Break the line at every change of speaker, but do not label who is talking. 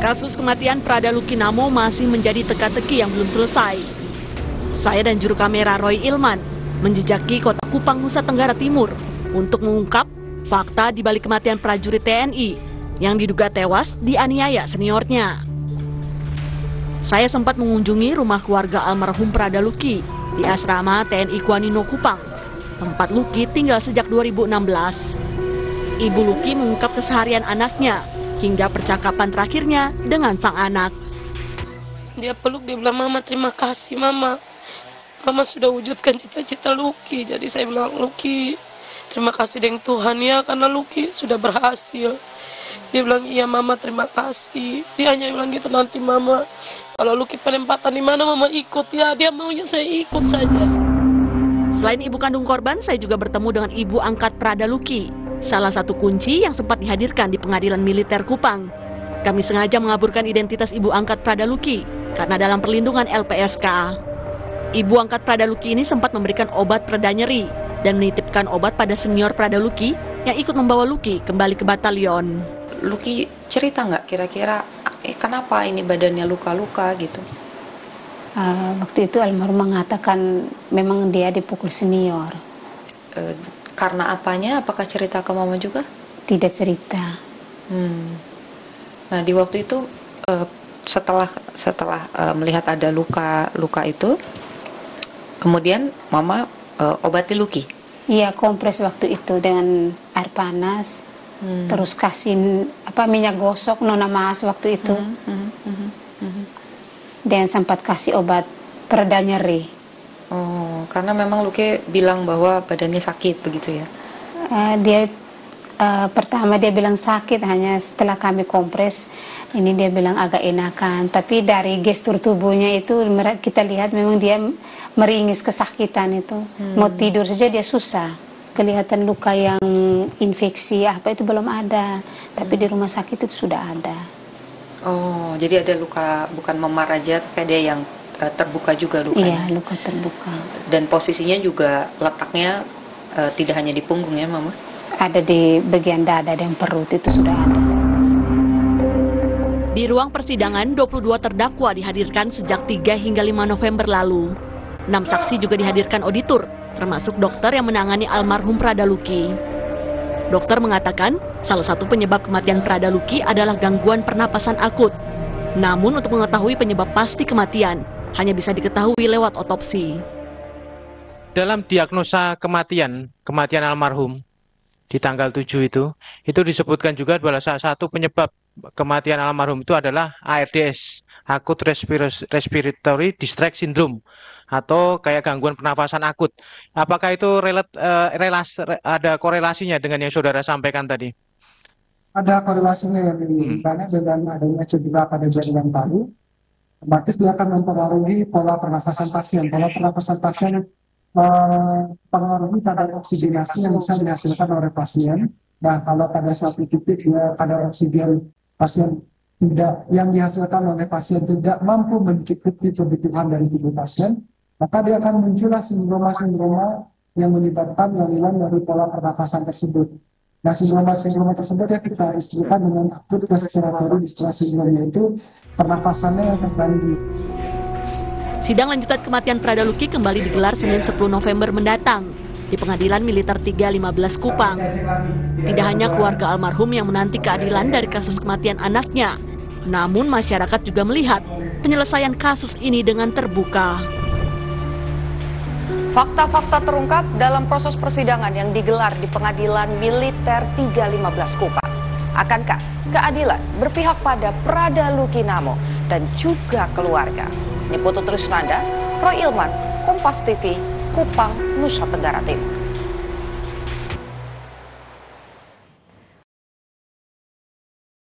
Kasus kematian Prada Luki Namo masih menjadi teka-teki yang belum selesai. Saya dan juru kamera Roy Ilman menjejaki kota Kupang, Nusa Tenggara Timur untuk mengungkap fakta di balik kematian prajurit TNI yang diduga tewas dianiaya seniornya. Saya sempat mengunjungi rumah keluarga almarhum Prada Luki di asrama TNI Kuanino Kupang, tempat Luki tinggal sejak 2016. Ibu Luki mengungkap keseharian anaknya hingga percakapan terakhirnya dengan sang anak.
Dia peluk, dia bilang, "Mama, terima kasih Mama. Mama sudah wujudkan cita-cita Luki." Jadi saya bilang, "Luki, terima kasih dengan Tuhan ya, karena Luki sudah berhasil." Dia bilang, "Iya Mama, terima kasih." Dia hanya bilang gitu, "Nanti Mama, kalau Luki penempatan di mana Mama ikut ya." Dia maunya saya ikut saja.
Selain ibu kandung korban, saya juga bertemu dengan ibu angkat Prada Luki, salah satu kunci yang sempat dihadirkan di pengadilan militer Kupang. Kami sengaja mengaburkan identitas ibu angkat Prada Luki karena dalam perlindungan LPSK. Ibu angkat Prada Luki ini sempat memberikan obat pereda nyeri dan menitipkan obat pada senior Prada Luki yang ikut membawa Luki kembali ke batalion.
Luki cerita nggak kira-kira kenapa ini badannya luka-luka gitu?
Waktu itu almarhum mengatakan memang dia dipukul senior.
Karena apanya? Apakah cerita ke Mama juga?
Tidak cerita.
Nah, di waktu itu setelah melihat ada luka itu, kemudian Mama obati Luki.
Iya, kompres waktu itu dengan air panas, terus kasih minyak gosok Nona Mas waktu itu, dan sempat kasih obat pereda nyeri.
Oh, karena memang Luki bilang bahwa badannya sakit begitu ya?
Pertama dia bilang sakit, hanya setelah kami kompres ini dia bilang agak enakan. Tapi dari gestur tubuhnya itu kita lihat memang dia meringis kesakitan itu. Mau tidur saja dia susah. Kelihatan luka yang infeksi apa itu belum ada, tapi di rumah sakit itu sudah ada.
Oh, jadi ada luka bukan memar aja, tapi ada yang terbuka juga lukanya.
Iya, luka terbuka.
Dan posisinya juga letaknya tidak hanya di punggung ya, Mama?
Ada di bagian dada dan perut itu sudah ada.
Di ruang persidangan, 22 terdakwa dihadirkan sejak 3 hingga 5 November lalu. 6 saksi juga dihadirkan auditor, termasuk dokter yang menangani almarhum Prada Luki. Dokter mengatakan salah satu penyebab kematian Prada Luki adalah gangguan pernapasan akut. Namun untuk mengetahui penyebab pasti kematian, hanya bisa diketahui lewat otopsi.
Dalam diagnosa kematian almarhum di tanggal 7 itu disebutkan juga bahwa salah satu penyebab kematian almarhum itu adalah ARDS, Acute Respiratory Distress Syndrome, atau kayak gangguan pernafasan akut. Apakah itu ada korelasinya dengan yang saudara sampaikan tadi?
Ada korelasinya yang banyak dengan adanya cedera pada jaringan paru. Otomatis dia akan mempengaruhi pola pernafasan pasien. Pola pernafasan pasien mempengaruhi kadar oksigenasi yang bisa dihasilkan oleh pasien. Nah, kalau pada suatu titik kadar oksigen pasien yang dihasilkan oleh pasien tidak mampu mencukupi kebutuhan dari tubuh pasien, maka dia akan muncullah sindroma-sindroma yang menyebabkan gangguan dari pola pernafasan tersebut. Nah, sindroma tersebut ya kita istilahkan dengan acute respiratory distress syndrome, yaitu pernafasannya yang terganggu.
Sidang lanjutan kematian Prada Luki kembali digelar Senin 10 November mendatang di Pengadilan Militer 315 Kupang. Tidak hanya keluarga almarhum yang menanti keadilan dari kasus kematian anaknya, namun masyarakat juga melihat penyelesaian kasus ini dengan terbuka.
Fakta-fakta terungkap dalam proses persidangan yang digelar di Pengadilan Militer 315 Kupang. Akankah keadilan berpihak pada Prada Luki Namo dan juga keluarga? Ini Putu Trisnanda, Roy Ilman, Kompas TV, Kupang, Nusa Tenggara Timur.